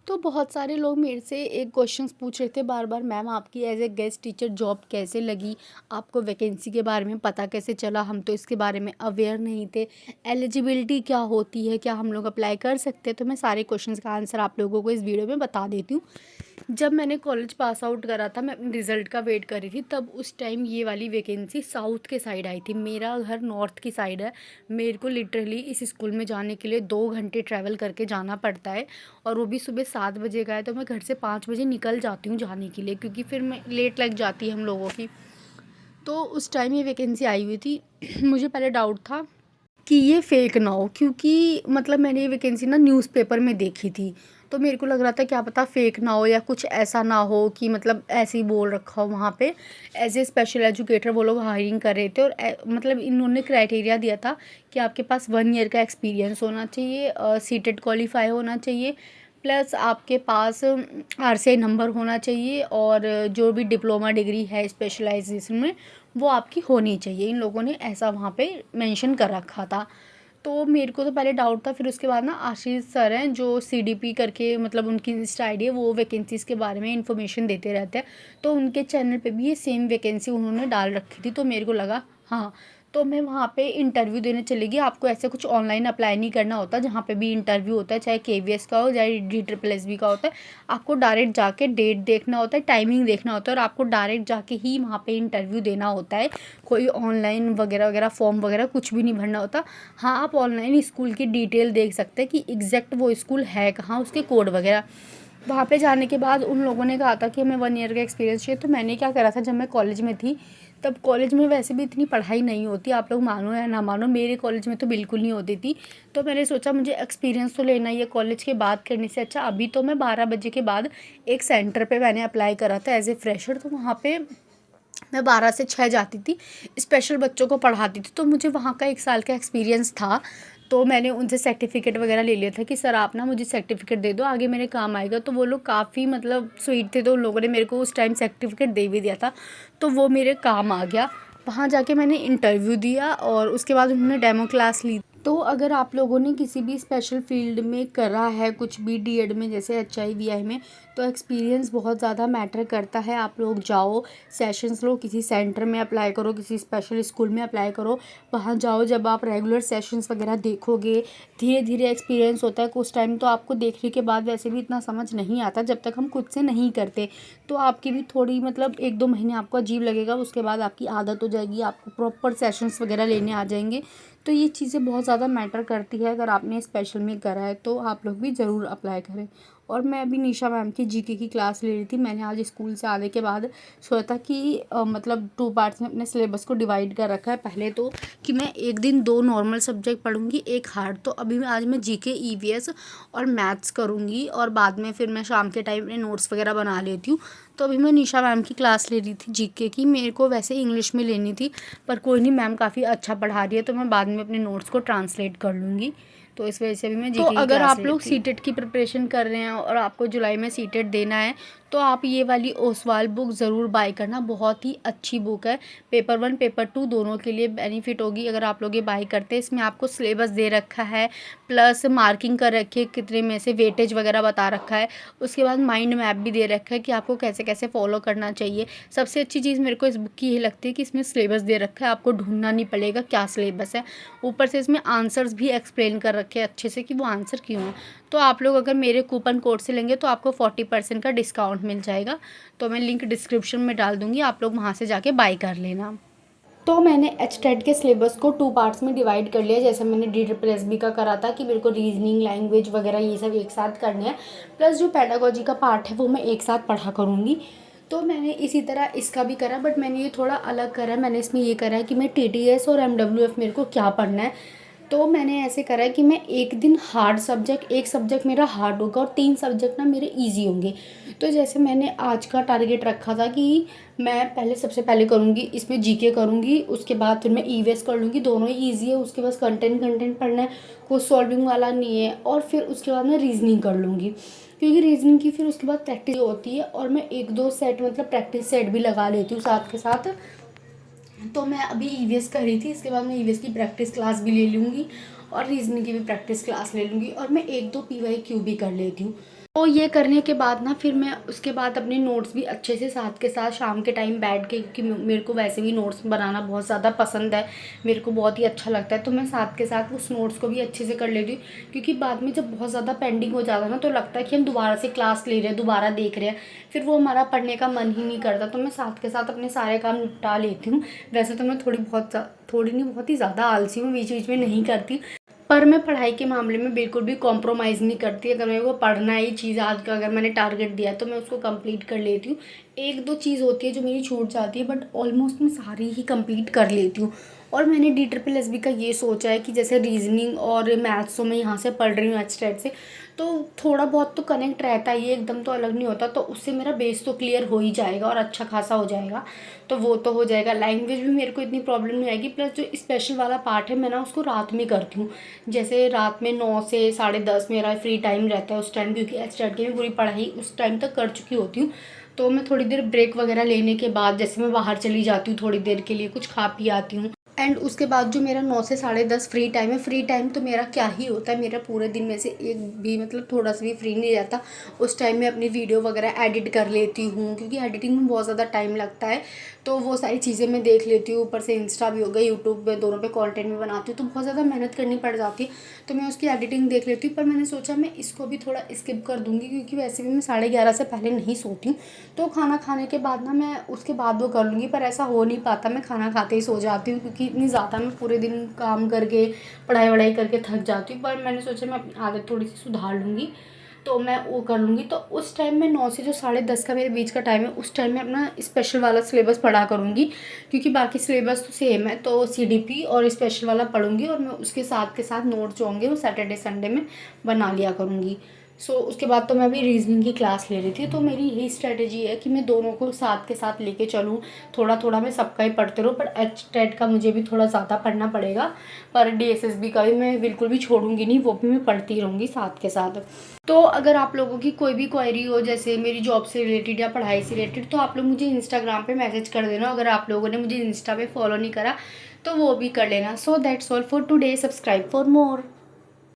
तो बहुत सारे लोग मेरे से एक क्वेश्चंस पूछ रहे थे बार बार, मैम आपकी as a guest teacher job कैसे लगी, आपको वैकेंसी के बारे में पता कैसे चला, हम तो इसके बारे में अवेयर नहीं थे, एलिजिबिलिटी क्या होती है, क्या हम लोग अप्लाई कर सकते हैं। तो मैं सारे क्वेश्चंस का आंसर आप लोगों को इस वीडियो में बता देती हूँ। जब मैंने कॉलेज पास आउट करा था, मैं अपने रिज़ल्ट का वेट कर रही थी, तब उस टाइम ये वाली वैकेंसी साउथ के साइड आई थी। मेरा घर नॉर्थ की साइड है। मेरे को लिटरली इस स्कूल में जाने के लिए 2 घंटे ट्रैवल करके जाना पड़ता है, और वो भी सुबह 7 बजे का है। तो मैं घर से 5 बजे निकल जाती हूँ जाने के लिए, क्योंकि फिर मैं लेट लग जाती है हम लोगों की। तो उस टाइम ये वैकेंसी आई हुई थी। मुझे पहले डाउट था कि ये फेक ना हो, क्योंकि मतलब मैंने ये वैकेंसी ना न्यूज़पेपर में देखी थी। तो मेरे को लग रहा था क्या पता फेक ना हो, या कुछ ऐसा ना हो कि मतलब ऐसे ही बोल रखा हो वहाँ पे एज ए स्पेशल एजुकेटर वो लोग हायरिंग कर रहे थे। और मतलब इन्होंने क्राइटेरिया दिया था कि आपके पास 1 ईयर का एक्सपीरियंस होना चाहिए, सीटेट क्वालिफाई होना चाहिए, प्लस आपके पास आरसीआई नंबर होना चाहिए, और जो भी डिप्लोमा डिग्री है स्पेशलाइजेशन में वो आपकी होनी चाहिए। इन लोगों ने ऐसा वहाँ पे मेंशन कर रखा था। तो मेरे को तो पहले डाउट था। फिर उसके बाद ना आशीष सर हैं जो सीडीपी करके, मतलब उनकी इंस्टा आईडी है, वो वैकेंसीज़ के बारे में इन्फॉर्मेशन देते रहते हैं। तो उनके चैनल पे भी ये सेम वैकेंसी उन्होंने डाल रखी थी। तो मेरे को लगा हाँ, तो मैं वहाँ पे इंटरव्यू देने चली गई। आपको ऐसे कुछ ऑनलाइन अप्लाई नहीं करना होता, जहाँ पे भी इंटरव्यू होता है, चाहे केवीएस का हो चाहे DSSS का होता है, आपको डायरेक्ट जाके डेट देखना होता है, टाइमिंग देखना होता है, और आपको डायरेक्ट जाके ही वहाँ पे इंटरव्यू देना होता है। कोई ऑनलाइन वगैरह वगैरह फॉर्म वगैरह कुछ भी नहीं भरना होता। हाँ, आप ऑनलाइन स्कूल की डिटेल देख सकते हैं कि एग्जैक्ट वो स्कूल है कहाँ, उसके कोड वगैरह। वहाँ पे जाने के बाद उन लोगों ने कहा था कि हमें 1 ईयर का एक्सपीरियंस चाहिए। तो मैंने क्या करा था, जब मैं कॉलेज में थी, तब कॉलेज में वैसे भी इतनी पढ़ाई नहीं होती, आप लोग मानो या ना मानो, मेरे कॉलेज में तो बिल्कुल नहीं होती थी। तो मैंने सोचा मुझे एक्सपीरियंस तो लेना ही है, कॉलेज के बाद करने से अच्छा अभी तो मैं 12 बजे के बाद एक सेंटर पे मैंने अप्लाई करा था एज ए फ्रेशर। तो वहाँ पे मैं 12 से 6 जाती थी, स्पेशल बच्चों को पढ़ाती थी। तो मुझे वहाँ का 1 साल का एक्सपीरियंस था। तो मैंने उनसे सर्टिफिकेट वगैरह ले लिया था कि सर आप ना मुझे सर्टिफिकेट दे दो, आगे मेरे काम आएगा। तो वो लोग काफ़ी मतलब स्वीट थे, तो उन लोगों ने मेरे को उस टाइम सर्टिफिकेट दे भी दिया था। तो वो मेरे काम आ गया। वहाँ जाके मैंने इंटरव्यू दिया, और उसके बाद उन्होंने डेमो क्लास ली। तो अगर आप लोगों ने किसी भी स्पेशल फील्ड में करा है, कुछ भी डीएड में, जैसे HIVI में, तो एक्सपीरियंस बहुत ज़्यादा मैटर करता है। आप लोग जाओ, सेशंस लो, किसी सेंटर में अप्लाई करो, किसी स्पेशल स्कूल में अप्लाई करो, वहाँ जाओ। जब आप रेगुलर सेशंस वगैरह देखोगे, धीरे धीरे एक्सपीरियंस होता है। कुछ टाइम तो आपको देखने के बाद वैसे भी इतना समझ नहीं आता जब तक हम खुद से नहीं करते। तो आपकी भी थोड़ी मतलब 1-2 महीने आपको अजीब लगेगा, उसके बाद आपकी आदत हो जाएगी, आपको प्रॉपर सेशंस वगैरह लेने आ जाएंगे। तो ये चीज़ें बहुत ज़्यादा मैटर करती है। अगर आपने स्पेशल में करा है तो आप लोग भी ज़रूर अप्लाई करें। और मैं अभी निशा मैम की जीके की क्लास ले रही थी। मैंने आज स्कूल से आने के बाद सोचा था कि मतलब 2 पार्ट्स में अपने सिलेबस को डिवाइड कर रखा है। पहले तो कि मैं एक दिन 2 नॉर्मल सब्जेक्ट पढ़ूंगी, एक हार्ड। तो अभी मैं आज मैं जीके ईवीएस और मैथ्स करूँगी, और बाद में फिर मैं शाम के टाइम अपने नोट्स वगैरह बना लेती हूँ। तो अभी मैं निशा मैम की क्लास ले रही थी जीके की। मेरे को वैसे इंग्लिश में लेनी थी, पर कोई नहीं, मैम काफ़ी अच्छा पढ़ा रही है, तो मैं बाद में अपने नोट्स को ट्रांसलेट कर लूँगी। तो इस वजह से भी मैं जीके की अगर क्लास आप ले लोग रही थी। सीटेट की प्रिपरेशन कर रहे हैं और आपको जुलाई में सीटेट देना है, तो आप ये वाली ओसवाल बुक ज़रूर बाय करना। बहुत ही अच्छी बुक है, पेपर 1 पेपर 2 दोनों के लिए बेनिफिट होगी अगर आप लोग ये बाय करते हैं। इसमें आपको सिलेबस दे रखा है, प्लस मार्किंग कर रखी है, कितने में से वेटेज वगैरह बता रखा है। उसके बाद माइंड मैप भी दे रखा है कि आपको कैसे कैसे फॉलो करना चाहिए। सबसे अच्छी चीज़ मेरे को इस बुक की ये लगती है कि इसमें सिलेबस दे रखा है, आपको ढूंढना नहीं पड़ेगा क्या सिलेबस है। ऊपर से इसमें आंसर्स भी एक्सप्लेन कर रखे हैं अच्छे से कि वो आंसर क्यों है। तो आप लोग अगर मेरे कूपन कोड से लेंगे तो आपको 40% का डिस्काउंट मिल जाएगा। तो मैं लिंक डिस्क्रिप्शन में डाल दूँगी, आप लोग वहाँ से जाके बाय कर लेना। तो मैंने HTET के सिलेबस को 2 पार्ट्स में डिवाइड कर लिया, जैसे मैंने DSSB का करा था कि मेरे को रीजनिंग, लैंग्वेज वगैरह ये सब एक साथ करने हैं, प्लस जो पेडागोजी का पार्ट है वो मैं एक साथ पढ़ा करूँगी। तो मैंने इसी तरह इसका भी करा, बट मैंने ये थोड़ा अलग करा है। मैंने इसमें ये करा है कि मैं TTS और MWF मेरे को क्या पढ़ना है। तो मैंने ऐसे करा है कि मैं एक दिन हार्ड सब्जेक्ट, एक सब्जेक्ट मेरा हार्ड होगा और 3 सब्जेक्ट ना मेरे इजी होंगे। तो जैसे मैंने आज का टारगेट रखा था कि मैं पहले सबसे पहले करूँगी इसमें जीके करूँगी, उसके बाद फिर मैं ईवीएस कर लूँगी, दोनों ही ईजी है। उसके बाद कंटेंट पढ़ना है, कुछ सॉल्विंग वाला नहीं है। और फिर उसके बाद मैं रीजनिंग कर लूँगी, क्योंकि रीजनिंग की फिर उसके बाद प्रैक्टिस होती है, और मैं 1-2 सेट मतलब प्रैक्टिस सेट भी लगा लेती हूँ साथ के साथ। तो मैं अभी ईवीएस कर रही थी, इसके बाद मैं ईवीएस की प्रैक्टिस क्लास भी ले लूँगी और रीजनिंग की भी प्रैक्टिस क्लास ले लूँगी, और मैं 1-2 PYQ भी कर लेती हूँ। तो ये करने के बाद ना फिर मैं उसके बाद अपने नोट्स भी अच्छे से साथ के साथ शाम के टाइम बैठ के, क्योंकि मेरे को वैसे भी नोट्स बनाना बहुत ज़्यादा पसंद है, मेरे को बहुत ही अच्छा लगता है, तो मैं साथ के साथ उस नोट्स को भी अच्छे से कर लेती हूँ। क्योंकि बाद में जब बहुत ज़्यादा पेंडिंग हो जाता है ना, तो लगता है कि हम दोबारा से क्लास ले रहे हैं, दोबारा देख रहे हैं, फिर वो हमारा पढ़ने का मन ही नहीं करता। तो मैं साथ के साथ अपने सारे काम निपटा लेती हूँ। वैसे तो मैं थोड़ी नहीं बहुत ही ज़्यादा आलसी हूँ, बीच बीच में नहीं करती, पर मैं पढ़ाई के मामले में बिल्कुल भी कॉम्प्रोमाइज़ नहीं करती। अगर मेरे को पढ़ना है, ये चीज़ आज का अगर मैंने टारगेट दिया है तो मैं उसको कंप्लीट कर लेती हूँ। एक दो चीज़ होती है जो मेरी छूट जाती है, बट ऑलमोस्ट मैं सारी ही कंप्लीट कर लेती हूँ। और मैंने DSSB का ये सोचा है कि जैसे रीजनिंग और मैथ्स तो मैं यहाँ से पढ़ रही हूँ एचटेट से, तो थोड़ा बहुत तो कनेक्ट रहता ही है, एकदम तो अलग नहीं होता, तो उससे मेरा बेस तो क्लियर हो ही जाएगा और अच्छा खासा हो जाएगा। तो वो तो हो जाएगा, लैंग्वेज भी मेरे को इतनी प्रॉब्लम नहीं आएगी। प्लस जो स्पेशल वाला पार्ट है, मैं ना उसको रात में करती हूँ। जैसे रात में 9 से 10:30 मेरा फ्री टाइम रहता है उस टाइम, क्योंकि एचटेट की मैं पूरी पढ़ाई उस टाइम तक कर चुकी होती हूँ। तो मैं थोड़ी देर ब्रेक वगैरह लेने के बाद, जैसे मैं बाहर चली जाती हूँ थोड़ी देर के लिए, कुछ खा पी आती हूँ, एंड उसके बाद जो मेरा 9 से 10:30 फ्री टाइम है, फ्री टाइम तो मेरा क्या ही होता है, मेरा पूरे दिन में से एक भी मतलब थोड़ा सा भी फ्री नहीं रहता। उस टाइम में अपनी वीडियो वगैरह एडिट कर लेती हूँ, क्योंकि एडिटिंग में बहुत ज़्यादा टाइम लगता है, तो वो सारी चीज़ें मैं देख लेती हूँ। ऊपर से इंस्टा भी हो गया, यूट्यूब में, दोनों पे कंटेंट में बनाती हूँ, तो बहुत ज़्यादा मेहनत करनी पड़ जाती है, तो मैं उसकी एडिटिंग देख लेती हूँ। पर मैंने सोचा मैं इसको भी थोड़ा स्किप कर दूँगी, क्योंकि वैसे भी मैं 11:30 से पहले नहीं सोती हूँ, तो खाना खाने के बाद ना मैं उसके बाद वो कर लूँगी। पर ऐसा हो नहीं पाता, मैं खाना खाते ही सो जाती हूँ, क्योंकि इतनी ज़्यादा मैं पूरे दिन काम करके, पढ़ाई वढ़ाई करके थक जाती हूँ। पर मैंने सोचा मैं अपनी आदत थोड़ी सी सुधार लूँगी, तो मैं वो कर लूँगी। तो उस टाइम में 9 से जो 10:30 का मेरे बीच का टाइम है, उस टाइम में अपना स्पेशल वाला सिलेबस पढ़ा करूँगी, क्योंकि बाकी सिलेबस तो सेम है, तो CDP और स्पेशल वाला पढ़ूँगी, और मैं उसके साथ के साथ नोट्स जो होंगे वो सैटरडे संडे में बना लिया करूँगी। उसके बाद तो मैं अभी रीजनिंग की क्लास ले रही थी, तो मेरी यही स्ट्रेटजी है कि मैं दोनों को साथ के साथ लेके चलूँ। थोड़ा थोड़ा मैं सबका ही पढ़ते रहूँ, पर एचटेट का मुझे भी थोड़ा ज़्यादा पढ़ना पड़ेगा, पर DSSB का भी मैं बिल्कुल भी छोड़ूंगी नहीं, वो भी मैं पढ़ती रहूँगी साथ के साथ। तो अगर आप लोगों की कोई भी क्वेरी हो, जैसे मेरी जॉब से रिलेटेड या पढ़ाई से रिलेटेड, तो आप लोग मुझे इंस्टाग्राम पे मैसेज कर देना। अगर आप लोगों ने मुझे इंस्टा पे फॉलो नहीं करा तो वो भी कर लेना। So that's all for today, subscribe for more.